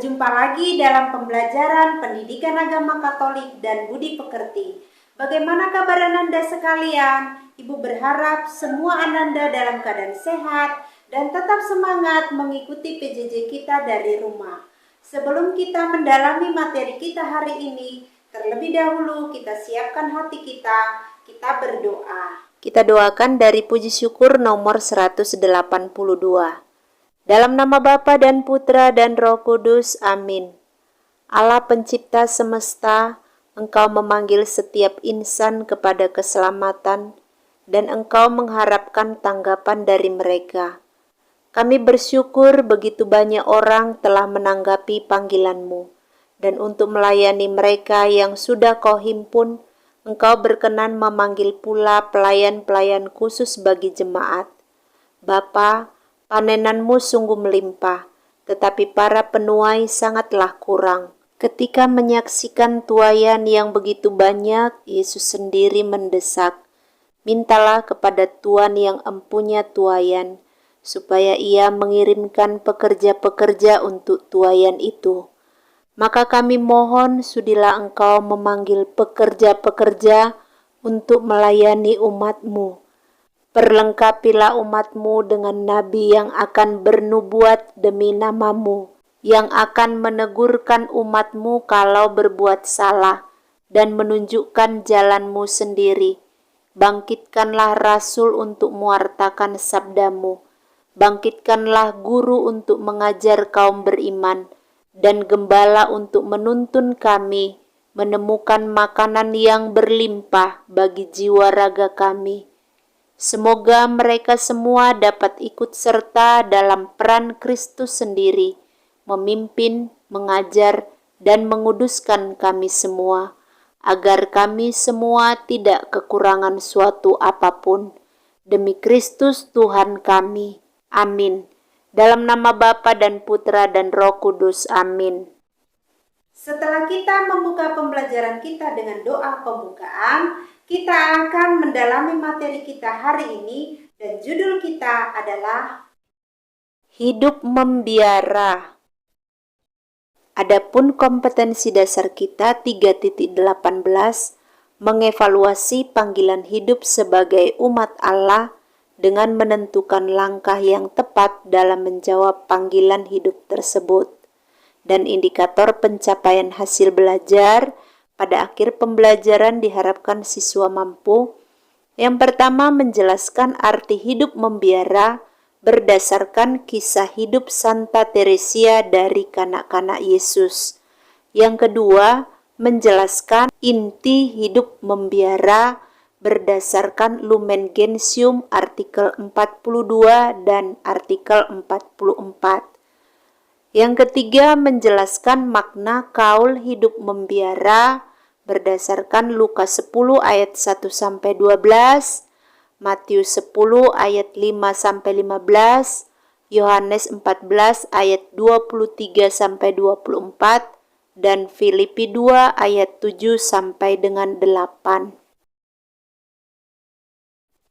Berjumpa lagi dalam pembelajaran pendidikan agama Katolik dan budi pekerti. Bagaimana kabar Ananda sekalian? Ibu berharap semua Ananda dalam keadaan sehat dan tetap semangat mengikuti PJJ kita dari rumah. Sebelum kita mendalami materi kita hari ini, terlebih dahulu kita siapkan hati kita berdoa. Kita doakan dari puji syukur nomor 182. Dalam nama Bapa dan Putra dan Roh Kudus, amin. Allah pencipta semesta, Engkau memanggil setiap insan kepada keselamatan dan Engkau mengharapkan tanggapan dari mereka. Kami bersyukur begitu banyak orang telah menanggapi panggilan-Mu, dan untuk melayani mereka yang sudah Kau himpun, Engkau berkenan memanggil pula pelayan-pelayan khusus bagi jemaat. Bapa, panenan-Mu sungguh melimpah, tetapi para penuai sangatlah kurang. Ketika menyaksikan tuaian yang begitu banyak, Yesus sendiri mendesak, mintalah kepada Tuhan yang empunya tuaian, supaya Ia mengirimkan pekerja-pekerja untuk tuaian itu. Maka kami mohon, sudilah Engkau memanggil pekerja-pekerja untuk melayani umat-Mu. Perlengkapilah umat-Mu dengan nabi yang akan bernubuat demi nama-Mu, yang akan menegurkan umat-Mu kalau berbuat salah dan menunjukkan jalan-Mu sendiri. Bangkitkanlah rasul untuk mewartakan sabda-Mu. Bangkitkanlah guru untuk mengajar kaum beriman, dan gembala untuk menuntun kami menemukan makanan yang berlimpah bagi jiwa raga kami. Semoga mereka semua dapat ikut serta dalam peran Kristus sendiri, memimpin, mengajar, dan menguduskan kami semua, agar kami semua tidak kekurangan suatu apapun. Demi Kristus Tuhan kami. Amin. Dalam nama Bapa dan Putra dan Roh Kudus. Amin. Setelah kita membuka pembelajaran kita dengan doa pembukaan, kita akan mendalami materi kita hari ini, dan judul kita adalah Hidup Membiara. Adapun kompetensi dasar kita 3.18 mengevaluasi panggilan hidup sebagai umat Allah dengan menentukan langkah yang tepat dalam menjawab panggilan hidup tersebut, dan indikator pencapaian hasil belajar. Pada akhir pembelajaran diharapkan siswa mampu, yang pertama, menjelaskan arti hidup membiara berdasarkan kisah hidup Santa Teresia dari kanak-kanak Yesus. Yang kedua, menjelaskan inti hidup membiara berdasarkan Lumen Gentium artikel 42 dan artikel 44. Yang ketiga, menjelaskan makna kaul hidup membiara berdasarkan Lukas 10 ayat 1-12, Matius 10 ayat 5-15, Yohanes 14 ayat 23-24, dan Filipi 2 ayat 7-8.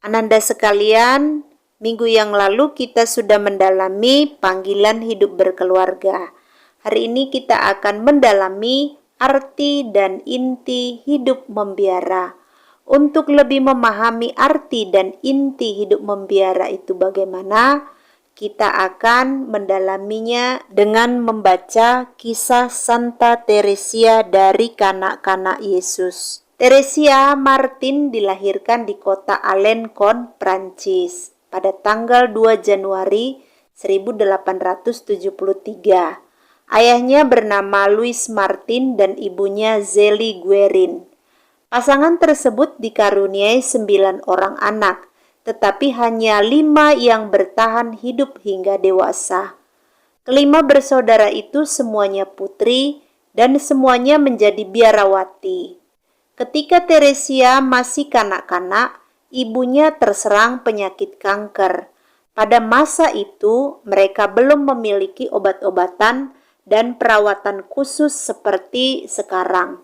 Ananda sekalian, minggu yang lalu kita sudah mendalami panggilan hidup berkeluarga. Hari ini kita akan mendalami arti dan inti hidup membiara. Untuk lebih memahami arti dan inti hidup membiara itu bagaimana, kita akan mendalaminya dengan membaca kisah Santa Teresia dari kanak-kanak Yesus. Teresia Martin dilahirkan di kota Alencon, Prancis pada tanggal 2 Januari 1873. Ayahnya bernama Louis Martin dan ibunya Zélie Guérin. Pasangan tersebut dikaruniai 9 orang anak, tetapi hanya 5 yang bertahan hidup hingga dewasa. Kelima bersaudara itu semuanya putri dan semuanya menjadi biarawati. Ketika Teresia masih kanak-kanak, ibunya terserang penyakit kanker. Pada masa itu, mereka belum memiliki obat-obatan dan perawatan khusus seperti sekarang.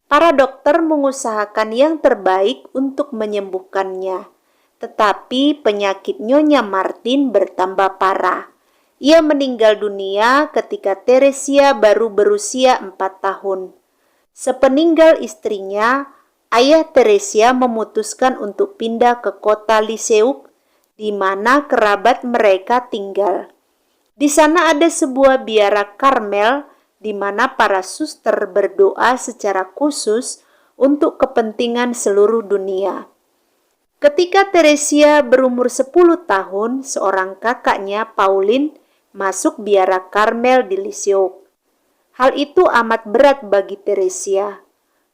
Para dokter mengusahakan yang terbaik untuk menyembuhkannya, tetapi penyakit Nyonya Martin bertambah parah. Ia meninggal dunia ketika Teresia baru berusia 4 tahun. Sepeninggal istrinya, ayah Teresia memutuskan untuk pindah ke kota Liseuk, di mana kerabat mereka tinggal. Di sana ada sebuah biara Karmel, di mana para suster berdoa secara khusus untuk kepentingan seluruh dunia. Ketika Teresia berumur 10 tahun, seorang kakaknya, Pauline, masuk biara Karmel di Liseuk. Hal itu amat berat bagi Teresia.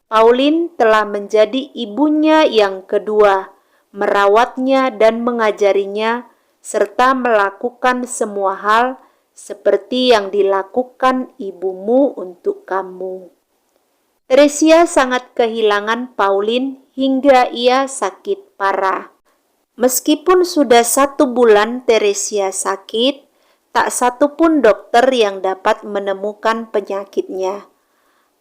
Pauline telah menjadi ibunya yang kedua, merawatnya dan mengajarinya, serta melakukan semua hal seperti yang dilakukan ibumu untuk kamu. Teresia sangat kehilangan Pauline hingga ia sakit parah. Meskipun sudah 1 bulan Teresia sakit, tak satu pun dokter yang dapat menemukan penyakitnya.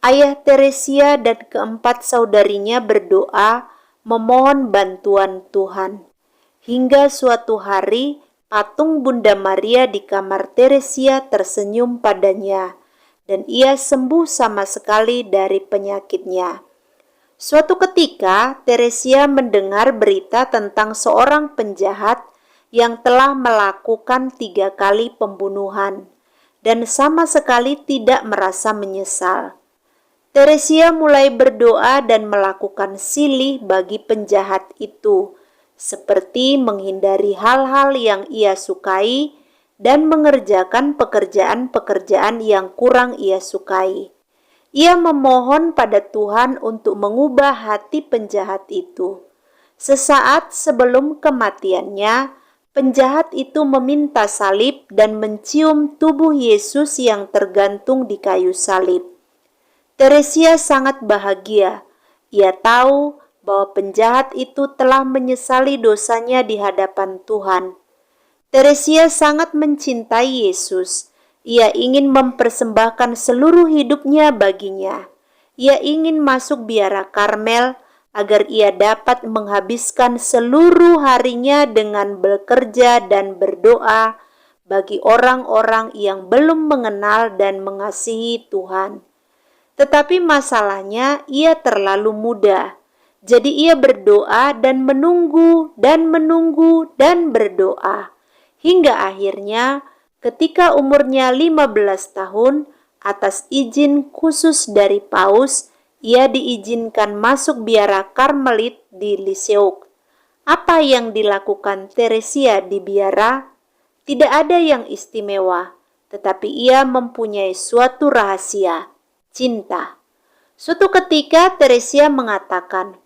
Ayah Teresia dan keempat saudarinya berdoa memohon bantuan Tuhan. Hingga suatu hari, patung Bunda Maria di kamar Teresia tersenyum padanya, dan ia sembuh sama sekali dari penyakitnya. Suatu ketika, Teresia mendengar berita tentang seorang penjahat yang telah melakukan 3 kali pembunuhan dan sama sekali tidak merasa menyesal. Teresia mulai berdoa dan melakukan silih bagi penjahat itu, seperti menghindari hal-hal yang ia sukai dan mengerjakan pekerjaan-pekerjaan yang kurang ia sukai. Ia memohon pada Tuhan untuk mengubah hati penjahat itu. Sesaat sebelum kematiannya, penjahat itu meminta salib dan mencium tubuh Yesus yang tergantung di kayu salib. Teresia sangat bahagia. Ia tahu bahwa penjahat itu telah menyesali dosanya di hadapan Tuhan. Teresia sangat mencintai Yesus. Ia ingin mempersembahkan seluruh hidupnya baginya. Ia ingin masuk biara Karmel agar ia dapat menghabiskan seluruh harinya dengan bekerja dan berdoa bagi orang-orang yang belum mengenal dan mengasihi Tuhan. Tetapi masalahnya, ia terlalu muda. Jadi ia berdoa dan menunggu dan menunggu dan berdoa. Hingga akhirnya ketika umurnya 15 tahun, atas izin khusus dari Paus, ia diizinkan masuk biara Karmelit di Liseuk. Apa yang dilakukan Teresia di biara? Tidak ada yang istimewa, tetapi ia mempunyai suatu rahasia, cinta. Suatu ketika Teresia mengatakan,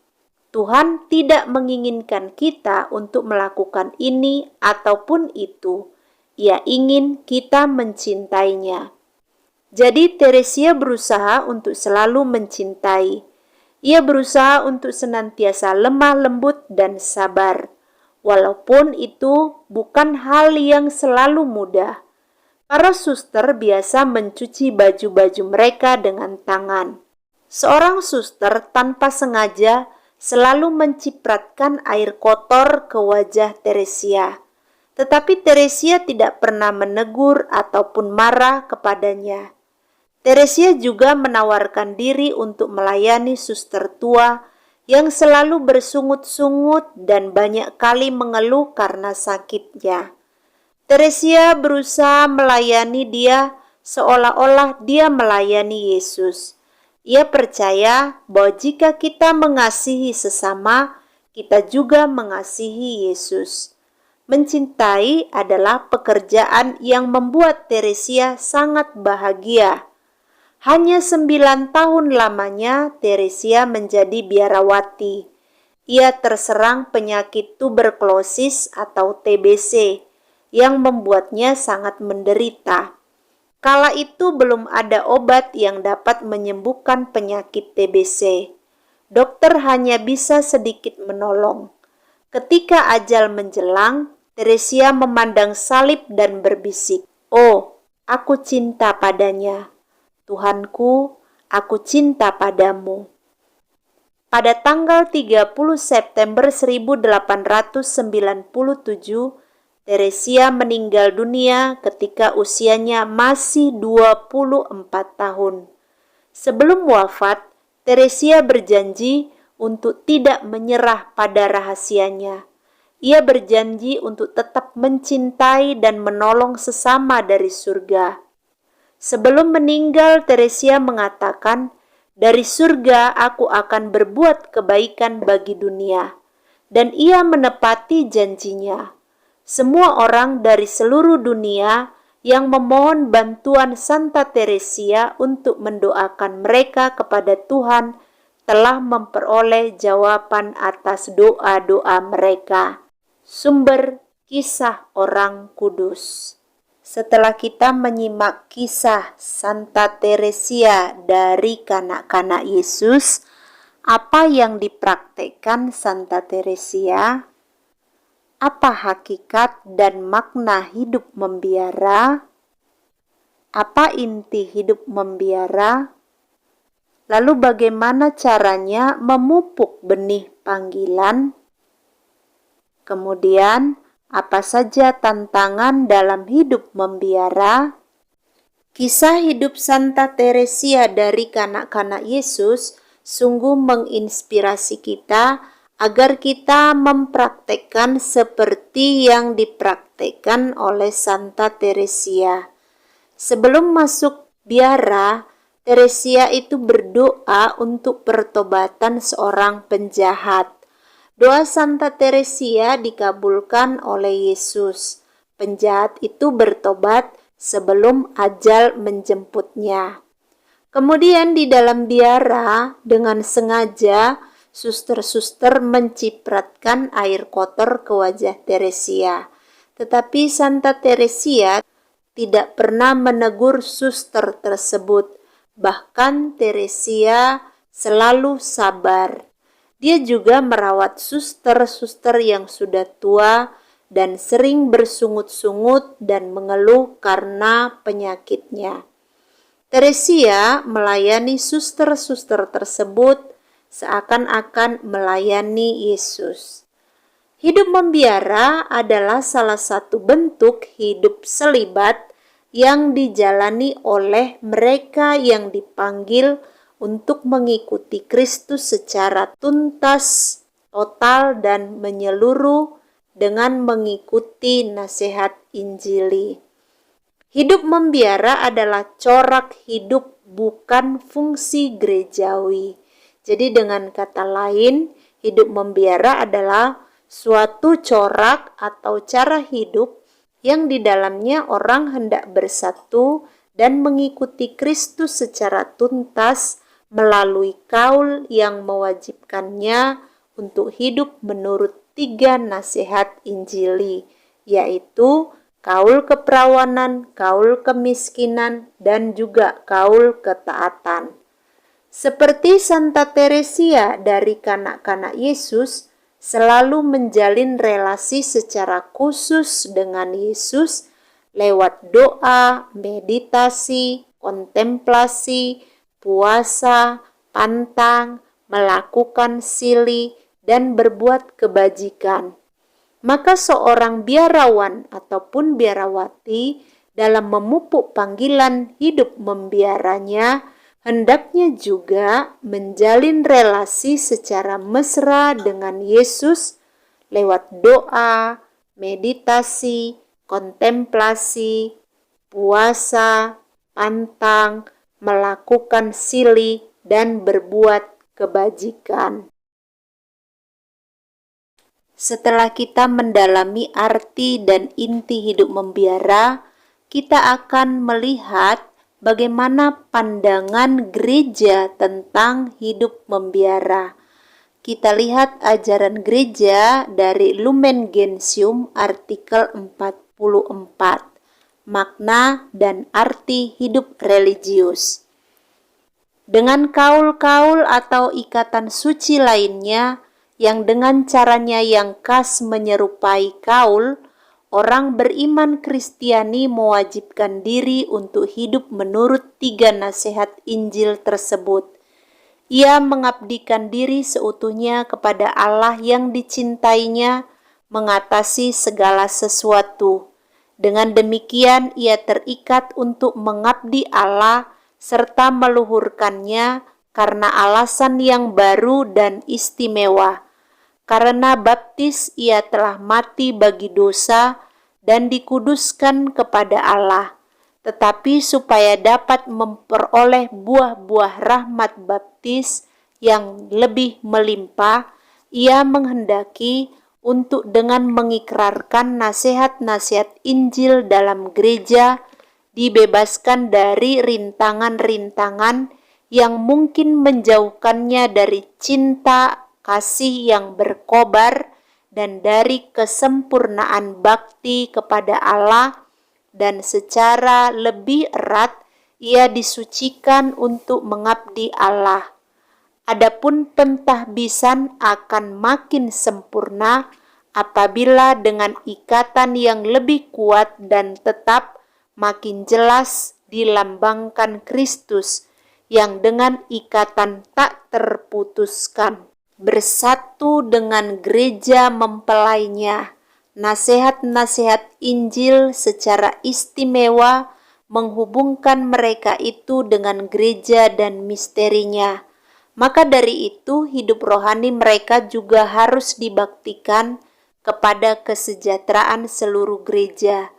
Tuhan tidak menginginkan kita untuk melakukan ini ataupun itu. Ia ingin kita mencintainya. Jadi Teresia berusaha untuk selalu mencintai. Ia berusaha untuk senantiasa lemah lembut dan sabar. Walaupun itu bukan hal yang selalu mudah. Para suster biasa mencuci baju-baju mereka dengan tangan. Seorang suster tanpa sengaja selalu mencipratkan air kotor ke wajah Teresia. Tetapi Teresia tidak pernah menegur ataupun marah kepadanya. Teresia juga menawarkan diri untuk melayani suster tua yang selalu bersungut-sungut dan banyak kali mengeluh karena sakitnya. Teresia berusaha melayani dia seolah-olah dia melayani Yesus. Ia percaya bahwa jika kita mengasihi sesama, kita juga mengasihi Yesus. Mencintai adalah pekerjaan yang membuat Teresia sangat bahagia. Hanya 9 tahun lamanya Teresia menjadi biarawati. Ia terserang penyakit tuberkulosis atau TBC yang membuatnya sangat menderita. Kala itu belum ada obat yang dapat menyembuhkan penyakit TBC. Dokter hanya bisa sedikit menolong. Ketika ajal menjelang, Teresia memandang salib dan berbisik, "Oh, aku cinta padanya. Tuhanku, aku cinta padamu." Pada tanggal 30 September 1897, Teresia meninggal dunia ketika usianya masih 24 tahun. Sebelum wafat, Teresia berjanji untuk tidak menyerah pada rahasianya. Ia berjanji untuk tetap mencintai dan menolong sesama dari surga. Sebelum meninggal, Teresia mengatakan, "Dari surga aku akan berbuat kebaikan bagi dunia." Dan ia menepati janjinya. Semua orang dari seluruh dunia yang memohon bantuan Santa Teresia untuk mendoakan mereka kepada Tuhan telah memperoleh jawaban atas doa-doa mereka. Sumber Kisah Orang Kudus. Setelah kita menyimak kisah Santa Teresia dari kanak-kanak Yesus, apa yang dipraktekkan Santa Teresia? Apa hakikat dan makna hidup membiara? Apa inti hidup membiara? Lalu bagaimana caranya memupuk benih panggilan? Kemudian, apa saja tantangan dalam hidup membiara? Kisah hidup Santa Teresia dari kanak-kanak Yesus sungguh menginspirasi kita agar kita mempraktekkan seperti yang dipraktekkan oleh Santa Teresia. Sebelum masuk biara, Teresia itu berdoa untuk pertobatan seorang penjahat. Doa Santa Teresia dikabulkan oleh Yesus. Penjahat itu bertobat sebelum ajal menjemputnya. Kemudian di dalam biara, dengan sengaja suster-suster mencipratkan air kotor ke wajah Teresia. Tetapi Santa Teresia tidak pernah menegur suster tersebut. Bahkan Teresia selalu sabar. Dia juga merawat suster-suster yang sudah tua dan sering bersungut-sungut dan mengeluh karena penyakitnya. Teresia melayani suster-suster tersebut seakan-akan melayani Yesus. Hidup membiara adalah salah satu bentuk hidup selibat yang dijalani oleh mereka yang dipanggil untuk mengikuti Kristus secara tuntas, total, dan menyeluruh dengan mengikuti nasihat Injili. Hidup membiara adalah corak hidup, bukan fungsi gerejawi. Jadi dengan kata lain, hidup membiara adalah suatu corak atau cara hidup yang di dalamnya orang hendak bersatu dan mengikuti Kristus secara tuntas melalui kaul yang mewajibkannya untuk hidup menurut 3 nasihat Injili, yaitu kaul keperawanan, kaul kemiskinan, dan juga kaul ketaatan. Seperti Santa Teresia dari kanak-kanak Yesus, selalu menjalin relasi secara khusus dengan Yesus lewat doa, meditasi, kontemplasi, puasa, pantang, melakukan sili, dan berbuat kebajikan. Maka seorang biarawan ataupun biarawati dalam memupuk panggilan hidup membiaranya hendaknya juga menjalin relasi secara mesra dengan Yesus lewat doa, meditasi, kontemplasi, puasa, pantang, melakukan sili, dan berbuat kebajikan. Setelah kita mendalami arti dan inti hidup membiara, kita akan melihat bagaimana pandangan gereja tentang hidup membiara. Kita lihat ajaran gereja dari Lumen Gentium artikel 44, makna dan arti hidup religius. Dengan kaul-kaul atau ikatan suci lainnya yang dengan caranya yang khas menyerupai kaul, orang beriman Kristiani mewajibkan diri untuk hidup menurut 3 nasihat Injil tersebut. Ia mengabdikan diri seutuhnya kepada Allah yang dicintainya mengatasi segala sesuatu. Dengan demikian ia terikat untuk mengabdi Allah serta meluhurkannya karena alasan yang baru dan istimewa. Karena baptis ia telah mati bagi dosa dan dikuduskan kepada Allah, tetapi supaya dapat memperoleh buah-buah rahmat baptis yang lebih melimpah, ia menghendaki untuk dengan mengikrarkan nasihat-nasihat Injil dalam gereja, dibebaskan dari rintangan-rintangan yang mungkin menjauhkannya dari cinta kasih yang berkobar dan dari kesempurnaan bakti kepada Allah, dan secara lebih erat ia disucikan untuk mengabdi Allah. Adapun pentahbisan akan makin sempurna apabila dengan ikatan yang lebih kuat dan tetap makin jelas dilambangkan Kristus yang dengan ikatan tak terputuskan bersatu dengan gereja mempelainya. Nasihat-nasihat Injil secara istimewa menghubungkan mereka itu dengan gereja dan misterinya. Maka dari itu hidup rohani mereka juga harus dibaktikan kepada kesejahteraan seluruh gereja.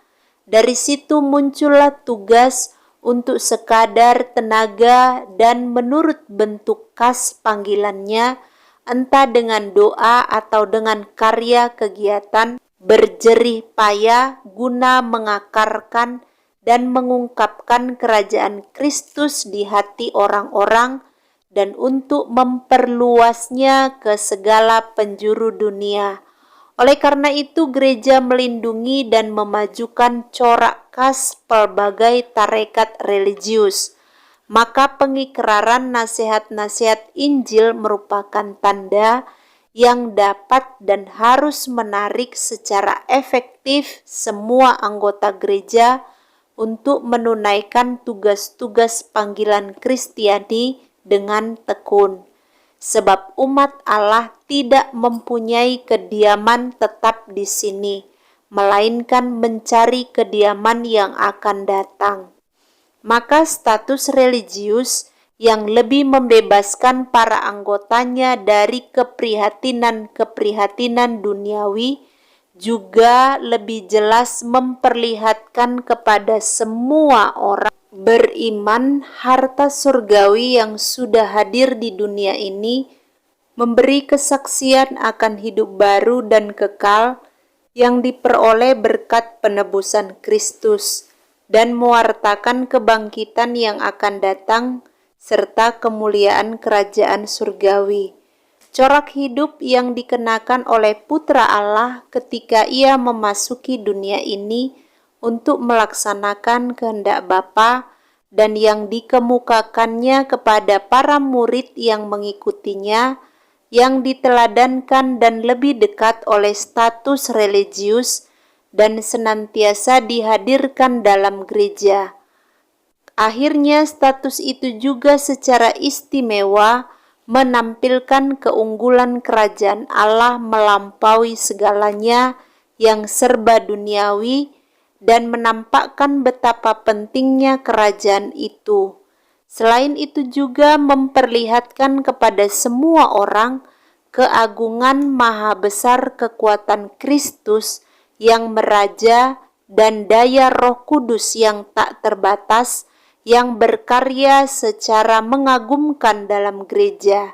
Dari situ muncullah tugas untuk sekadar tenaga dan menurut bentuk kas panggilannya, entah dengan doa atau dengan karya kegiatan berjerih payah guna mengakarkan dan mengungkapkan kerajaan Kristus di hati orang-orang dan untuk memperluasnya ke segala penjuru dunia. Oleh karena itu gereja melindungi dan memajukan corak khas pelbagai tarekat religius. Maka pengikraran nasihat-nasihat Injil merupakan tanda yang dapat dan harus menarik secara efektif semua anggota gereja untuk menunaikan tugas-tugas panggilan Kristiani dengan tekun, sebab umat Allah tidak mempunyai kediaman tetap di sini, melainkan mencari kediaman yang akan datang. Maka status religius yang lebih membebaskan para anggotanya dari keprihatinan-keprihatinan duniawi juga lebih jelas memperlihatkan kepada semua orang beriman harta surgawi yang sudah hadir di dunia ini, memberi kesaksian akan hidup baru dan kekal yang diperoleh berkat penebusan Kristus, dan mewartakan kebangkitan yang akan datang serta kemuliaan kerajaan surgawi. Corak hidup yang dikenakan oleh Putra Allah ketika ia memasuki dunia ini untuk melaksanakan kehendak Bapa dan yang dikemukakannya kepada para murid yang mengikutinya, yang diteladankan dan lebih dekat oleh status religius dan senantiasa dihadirkan dalam gereja. Akhirnya status itu juga secara istimewa menampilkan keunggulan kerajaan Allah melampaui segalanya yang serba duniawi dan menampakkan betapa pentingnya kerajaan itu. Selain itu juga memperlihatkan kepada semua orang keagungan maha besar kekuatan Kristus yang meraja dan daya Roh Kudus yang tak terbatas yang berkarya secara mengagumkan dalam gereja.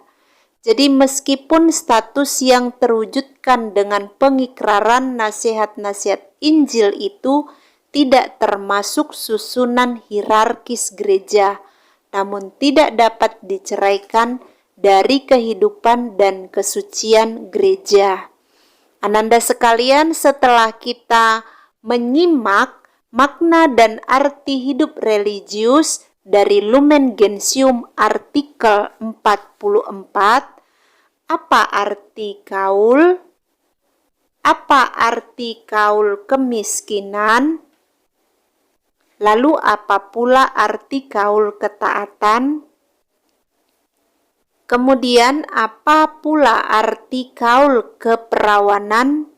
Jadi meskipun status yang terwujudkan dengan pengikraran nasihat-nasihat Injil itu tidak termasuk susunan hierarkis gereja, namun tidak dapat diceraikan dari kehidupan dan kesucian gereja. Ananda sekalian, setelah kita menyimak makna dan arti hidup religius dari Lumen Gentium artikel 44, apa arti kaul? Apa arti kaul kemiskinan? Lalu apa pula arti kaul ketaatan? Kemudian apa pula arti kaul keperawanan?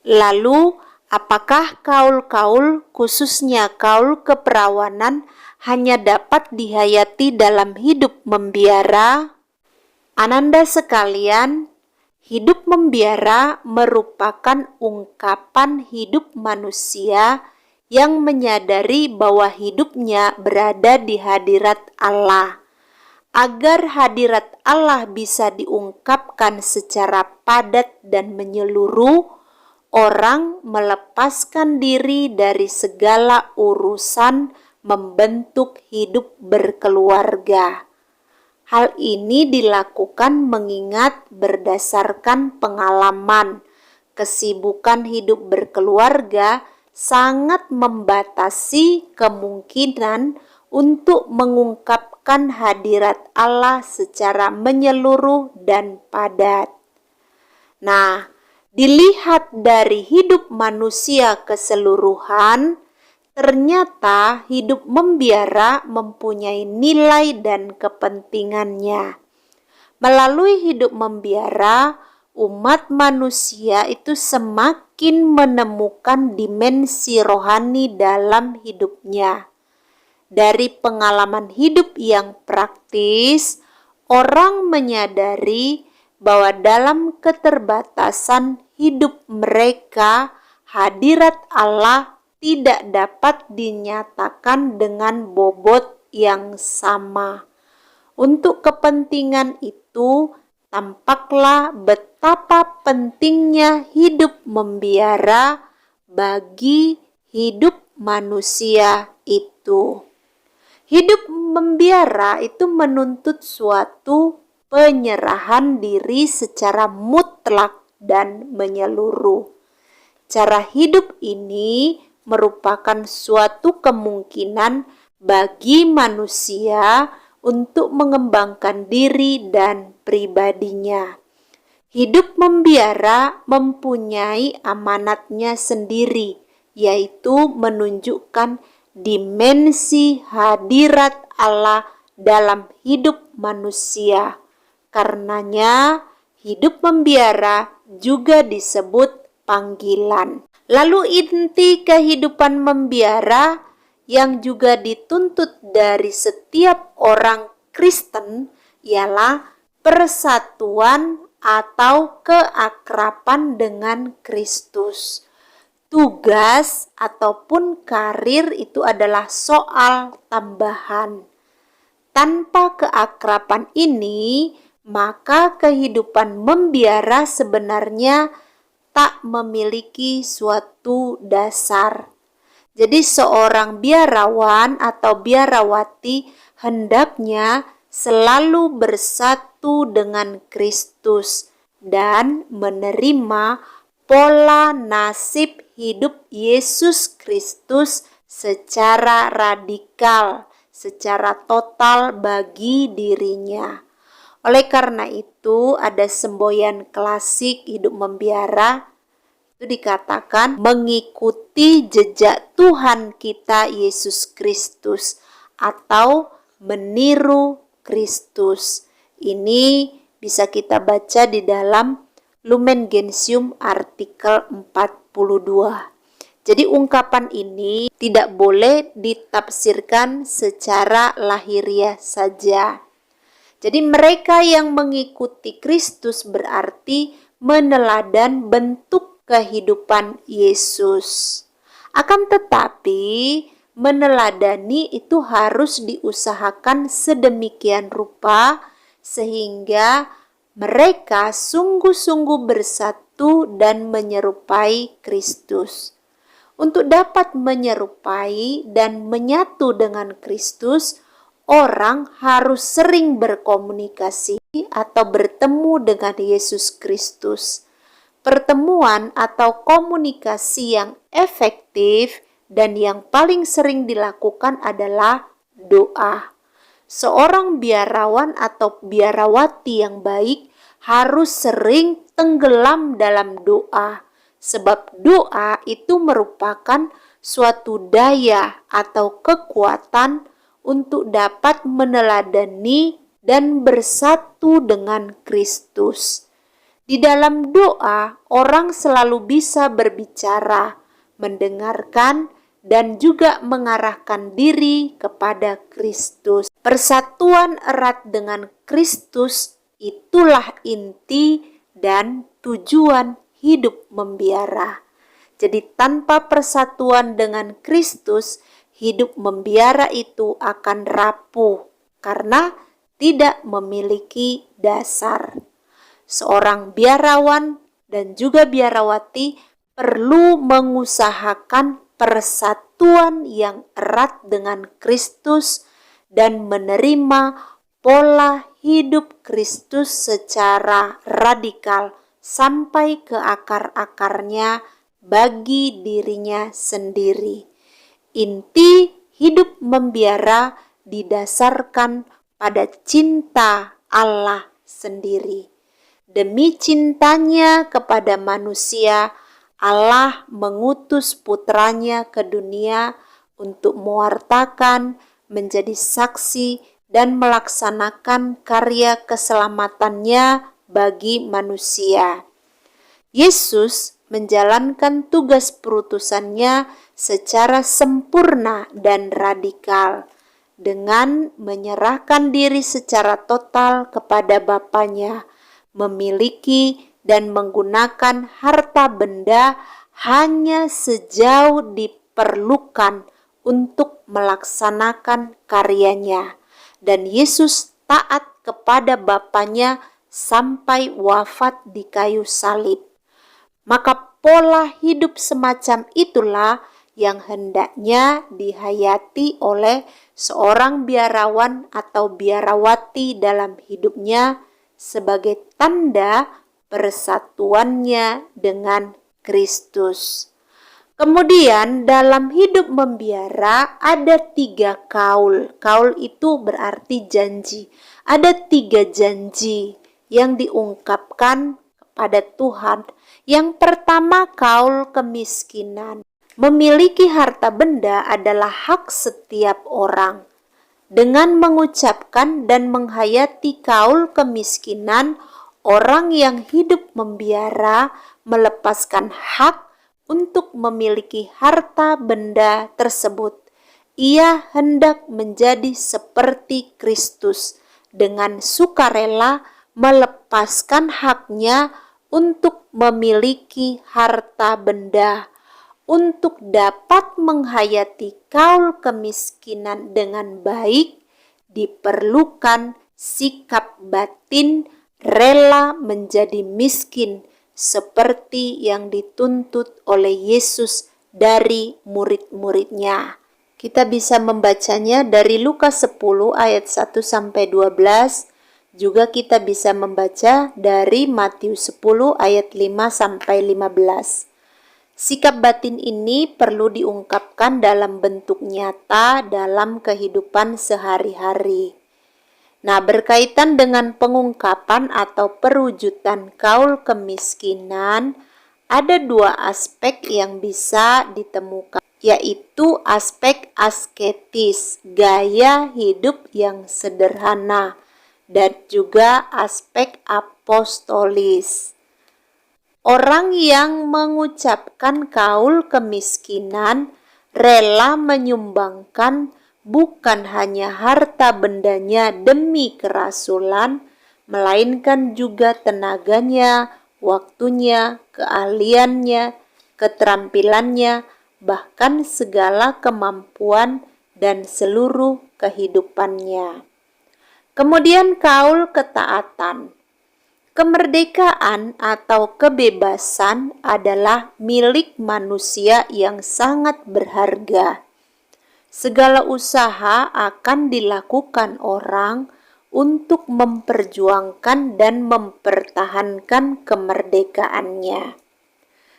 Lalu, apakah kaul-kaul, khususnya kaul keperawanan, hanya dapat dihayati dalam hidup membiara? Ananda sekalian, hidup membiara merupakan ungkapan hidup manusia yang menyadari bahwa hidupnya berada di hadirat Allah. Agar hadirat Allah bisa diungkapkan secara padat dan menyeluruh, orang melepaskan diri dari segala urusan membentuk hidup berkeluarga. Hal ini dilakukan mengingat berdasarkan pengalaman, kesibukan hidup berkeluarga sangat membatasi kemungkinan untuk mengungkapkan hadirat Allah secara menyeluruh dan padat. Nah, dilihat dari hidup manusia keseluruhan, ternyata hidup membiara mempunyai nilai dan kepentingannya. Melalui hidup membiara, umat manusia itu semakin menemukan dimensi rohani dalam hidupnya. Dari pengalaman hidup yang praktis, orang menyadari bahwa dalam keterbatasan hidup mereka, hadirat Allah tidak dapat dinyatakan dengan bobot yang sama. Untuk kepentingan itu, tampaklah betapa pentingnya hidup membiara bagi hidup manusia itu. Hidup membiara itu menuntut suatu penyerahan diri secara mutlak dan menyeluruh. Cara hidup ini merupakan suatu kemungkinan bagi manusia untuk mengembangkan diri dan pribadinya. Hidup membiara mempunyai amanatnya sendiri, yaitu menunjukkan dimensi hadirat Allah dalam hidup manusia. Karenanya, hidup membiara juga disebut panggilan. Lalu inti kehidupan membiara yang juga dituntut dari setiap orang Kristen ialah persatuan atau keakraban dengan Kristus. Tugas ataupun karir itu adalah soal tambahan. Tanpa keakraban ini, maka kehidupan membiara sebenarnya tak memiliki suatu dasar. Jadi seorang biarawan atau biarawati hendaknya selalu bersatu dengan Kristus dan menerima pola nasib hidup Yesus Kristus secara radikal, secara total bagi dirinya. Oleh karena itu, ada semboyan klasik hidup membiara, itu dikatakan mengikuti jejak Tuhan kita Yesus Kristus atau meniru Kristus. Ini bisa kita baca di dalam Lumen Gentium artikel 42. Jadi ungkapan ini tidak boleh ditafsirkan secara lahiriah saja. Jadi mereka yang mengikuti Kristus berarti meneladan bentuk kehidupan Yesus. Akan tetapi meneladani itu harus diusahakan sedemikian rupa sehingga mereka sungguh-sungguh bersatu dan menyerupai Kristus. Untuk dapat menyerupai dan menyatu dengan Kristus, orang harus sering berkomunikasi atau bertemu dengan Yesus Kristus. Pertemuan atau komunikasi yang efektif dan yang paling sering dilakukan adalah doa. Seorang biarawan atau biarawati yang baik harus sering tenggelam dalam doa, sebab doa itu merupakan suatu daya atau kekuatan untuk dapat meneladani dan bersatu dengan Kristus. Di dalam doa, orang selalu bisa berbicara, mendengarkan, dan juga mengarahkan diri kepada Kristus. Persatuan erat dengan Kristus itulah inti dan tujuan hidup membiara. Jadi tanpa persatuan dengan Kristus, hidup membiara itu akan rapuh karena tidak memiliki dasar. Seorang biarawan dan juga biarawati perlu mengusahakan persatuan yang erat dengan Kristus dan menerima pola hidup Kristus secara radikal sampai ke akar-akarnya bagi dirinya sendiri. Inti hidup membiara didasarkan pada cinta Allah sendiri. Demi cintanya kepada manusia, Allah mengutus putranya ke dunia untuk mewartakan, menjadi saksi, dan melaksanakan karya keselamatannya bagi manusia. Yesus menjalankan tugas perutusannya secara sempurna dan radikal dengan menyerahkan diri secara total kepada Bapanya, memiliki dan menggunakan harta benda hanya sejauh diperlukan untuk melaksanakan karyanya. Dan Yesus taat kepada Bapanya sampai wafat di kayu salib. Maka pola hidup semacam itulah yang hendaknya dihayati oleh seorang biarawan atau biarawati dalam hidupnya sebagai tanda persatuannya dengan Kristus. Kemudian dalam hidup membiara ada 3 kaul. Kaul itu berarti janji. Ada 3 janji yang diungkapkan kepada Tuhan. Yang pertama, kaul kemiskinan. Memiliki harta benda adalah hak setiap orang. Dengan mengucapkan dan menghayati kaul kemiskinan, orang yang hidup membiara melepaskan hak untuk memiliki harta benda tersebut. Ia hendak menjadi seperti Kristus, dengan sukarela melepaskan haknya untuk memiliki harta benda. Untuk dapat menghayati kaul kemiskinan dengan baik, diperlukan sikap batin rela menjadi miskin seperti yang dituntut oleh Yesus dari murid-muridnya. Kita bisa membacanya dari Lukas 10 ayat 1-12. Juga kita bisa membaca dari Matius 10 ayat 5-15. Sikap batin ini perlu diungkapkan dalam bentuk nyata dalam kehidupan sehari-hari. Nah, berkaitan dengan pengungkapan atau perwujudan kaul kemiskinan, ada 2 aspek yang bisa ditemukan, yaitu aspek asketis, gaya hidup yang sederhana, dan juga aspek apostolis. Orang yang mengucapkan kaul kemiskinan rela menyumbangkan bukan hanya harta bendanya demi kerasulan, melainkan juga tenaganya, waktunya, keahliannya, keterampilannya, bahkan segala kemampuan dan seluruh kehidupannya. Kemudian kaul ketaatan. Kemerdekaan atau kebebasan adalah milik manusia yang sangat berharga. Segala usaha akan dilakukan orang untuk memperjuangkan dan mempertahankan kemerdekaannya.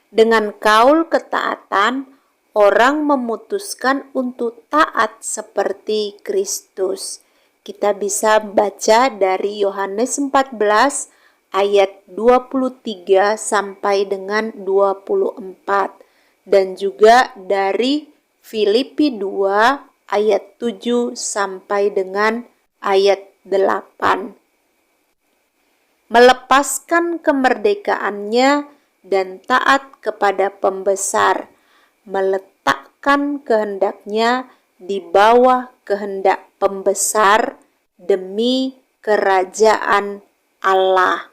Dengan kaul ketaatan, orang memutuskan untuk taat seperti Kristus. Kita bisa baca dari Yohanes 14 ayat 23 sampai dengan 24 dan juga dari Filipi 2 ayat 7 sampai dengan ayat 8. melepaskan kemerdekaannya dan taat kepada pembesar, meletakkan kehendaknya di bawah kehendak pembesar demi kerajaan Allah.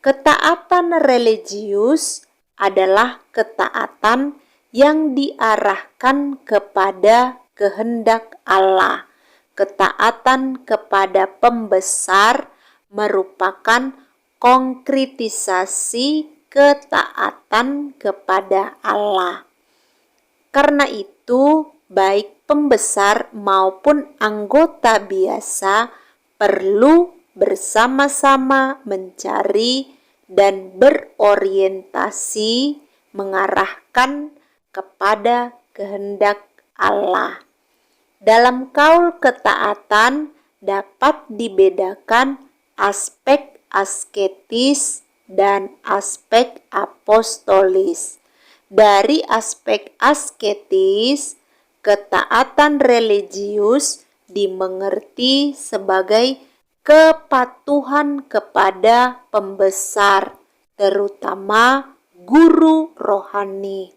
Ketaatan religius adalah ketaatan yang diarahkan kepada kehendak Allah. Ketaatan kepada pembesar merupakan konkretisasi ketaatan kepada Allah. Karena itu, baik pembesar maupun anggota biasa perlu bersama-sama mencari dan berorientasi mengarahkan kepada kehendak Allah. Dalam kaul ketaatan dapat dibedakan aspek asketis dan aspek apostolis. Dari aspek asketis, ketaatan religius dimengerti sebagai kepatuhan kepada pembesar, terutama guru rohani.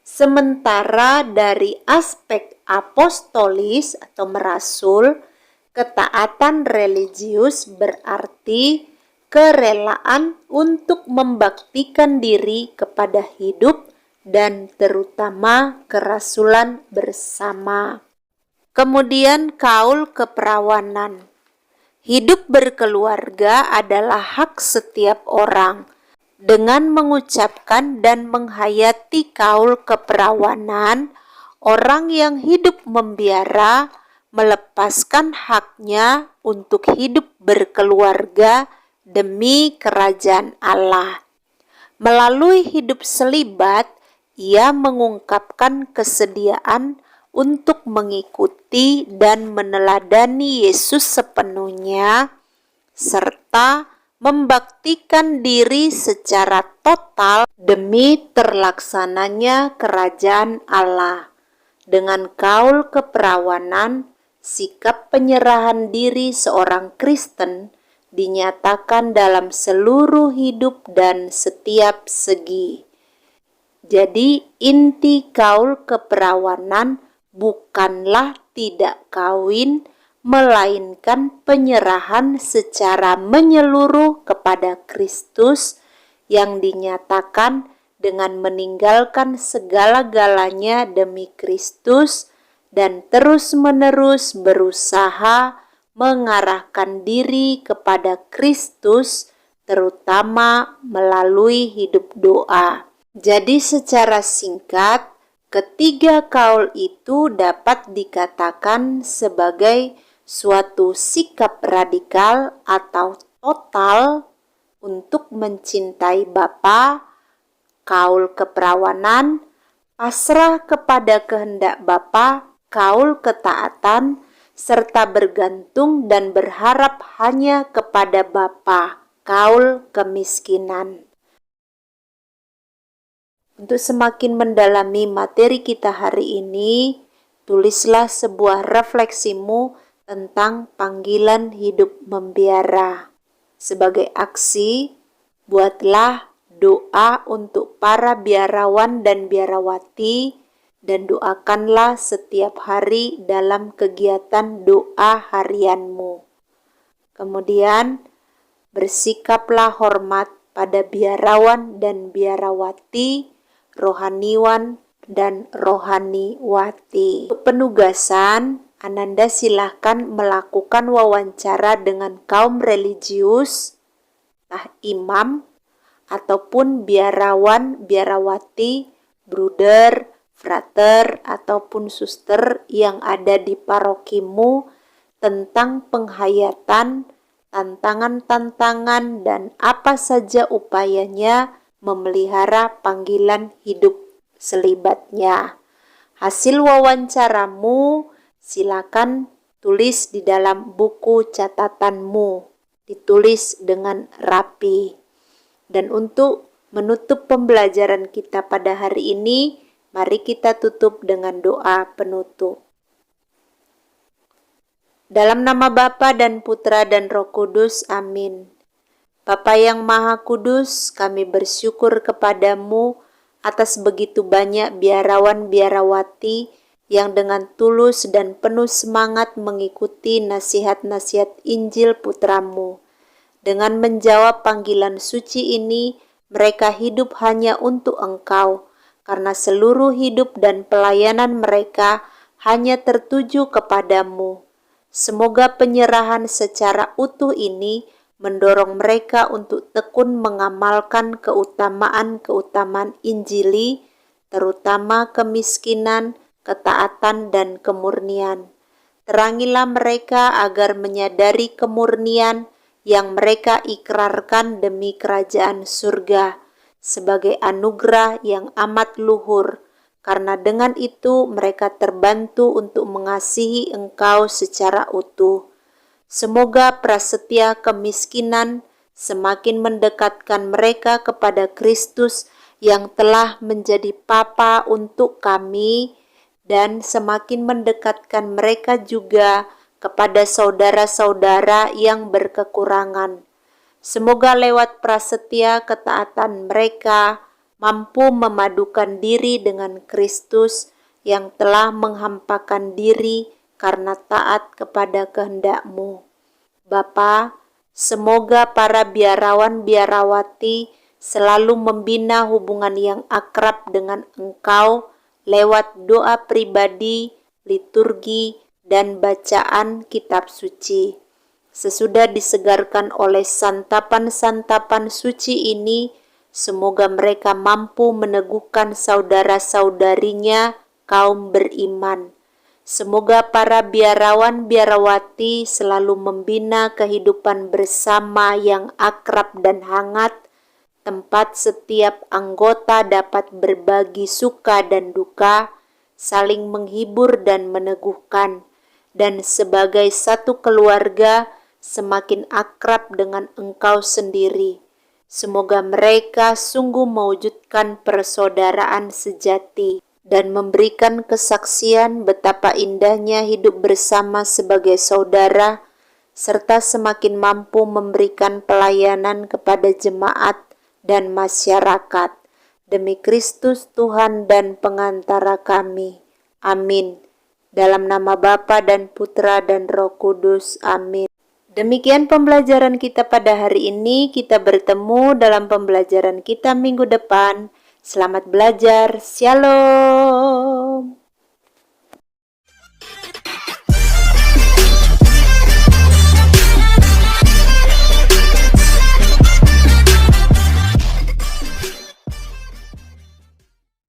Sementara dari aspek apostolis atau merasul, ketaatan religius berarti kerelaan untuk membaktikan diri kepada hidup dan terutama kerasulan bersama. Kemudian kaul keperawanan. Hidup berkeluarga adalah hak setiap orang. Dengan mengucapkan dan menghayati kaul keperawanan, orang yang hidup membiara melepaskan haknya untuk hidup berkeluarga demi kerajaan Allah. Melalui hidup selibat, ia mengungkapkan kesediaan untuk mengikuti dan meneladani Yesus sepenuhnya, serta membaktikan diri secara total demi terlaksananya kerajaan Allah. Dengan kaul keperawanan, sikap penyerahan diri seorang Kristen dinyatakan dalam seluruh hidup dan setiap segi. Jadi inti kaul keperawanan bukanlah tidak kawin, melainkan penyerahan secara menyeluruh kepada Kristus yang dinyatakan dengan meninggalkan segala-galanya demi Kristus dan terus-menerus berusaha mengarahkan diri kepada Kristus, terutama melalui hidup doa. Jadi secara singkat, ketiga kaul itu dapat dikatakan sebagai suatu sikap radikal atau total untuk mencintai Bapa, kaul keperawanan, pasrah kepada kehendak Bapa, kaul ketaatan, serta bergantung dan berharap hanya kepada Bapa, kaul kemiskinan. Untuk semakin mendalami materi kita hari ini, tulislah sebuah refleksimu tentang panggilan hidup membiara. Sebagai aksi, buatlah doa untuk para biarawan dan biarawati dan doakanlah setiap hari dalam kegiatan doa harianmu. Kemudian, bersikaplah hormat pada biarawan dan biarawati, rohaniwan dan rohaniwati. Untuk penugasan, Ananda silahkan melakukan wawancara dengan kaum religius, entah imam, ataupun biarawan, biarawati, bruder, frater, ataupun suster yang ada di parokimu tentang penghayatan, tantangan-tantangan, dan apa saja upayanya memelihara panggilan hidup selibatnya. Hasil wawancaramu silakan tulis di dalam buku catatanmu, ditulis dengan rapi. Dan untuk menutup pembelajaran kita pada hari ini, mari kita tutup dengan doa penutup. Dalam nama Bapa dan Putra dan Roh Kudus, amin. Bapa yang Maha Kudus, kami bersyukur kepadamu atas begitu banyak biarawan-biarawati yang dengan tulus dan penuh semangat mengikuti nasihat-nasihat Injil Putramu. Dengan menjawab panggilan suci ini, mereka hidup hanya untuk Engkau, karena seluruh hidup dan pelayanan mereka hanya tertuju kepadamu. Semoga penyerahan secara utuh ini mendorong mereka untuk tekun mengamalkan keutamaan-keutamaan Injili, terutama kemiskinan, ketaatan, dan kemurnian. Terangilah mereka agar menyadari kemurnian yang mereka ikrarkan demi kerajaan surga sebagai anugerah yang amat luhur, karena dengan itu mereka terbantu untuk mengasihi Engkau secara utuh. Semoga prasetya kemiskinan semakin mendekatkan mereka kepada Kristus yang telah menjadi Papa untuk kami, dan semakin mendekatkan mereka juga kepada saudara-saudara yang berkekurangan. Semoga lewat prasetya ketaatan mereka mampu memadukan diri dengan Kristus yang telah menghampakan diri karena taat kepada kehendak-Mu. Bapa, semoga para biarawan-biarawati selalu membina hubungan yang akrab dengan Engkau lewat doa pribadi, liturgi, dan bacaan kitab suci. Sesudah disegarkan oleh santapan-santapan suci ini, semoga mereka mampu meneguhkan saudara-saudarinya kaum beriman. Semoga para biarawan-biarawati selalu membina kehidupan bersama yang akrab dan hangat, tempat setiap anggota dapat berbagi suka dan duka, saling menghibur dan meneguhkan, dan sebagai satu keluarga semakin akrab dengan Engkau sendiri. Semoga mereka sungguh mewujudkan persaudaraan sejati dan memberikan kesaksian betapa indahnya hidup bersama sebagai saudara, serta semakin mampu memberikan pelayanan kepada jemaat dan masyarakat. Demi Kristus Tuhan dan pengantara kami. Amin. Dalam nama Bapa dan Putra dan Roh Kudus. Amin. Demikian pembelajaran kita pada hari ini. Kita bertemu dalam pembelajaran kita minggu depan. Selamat belajar. Shalom.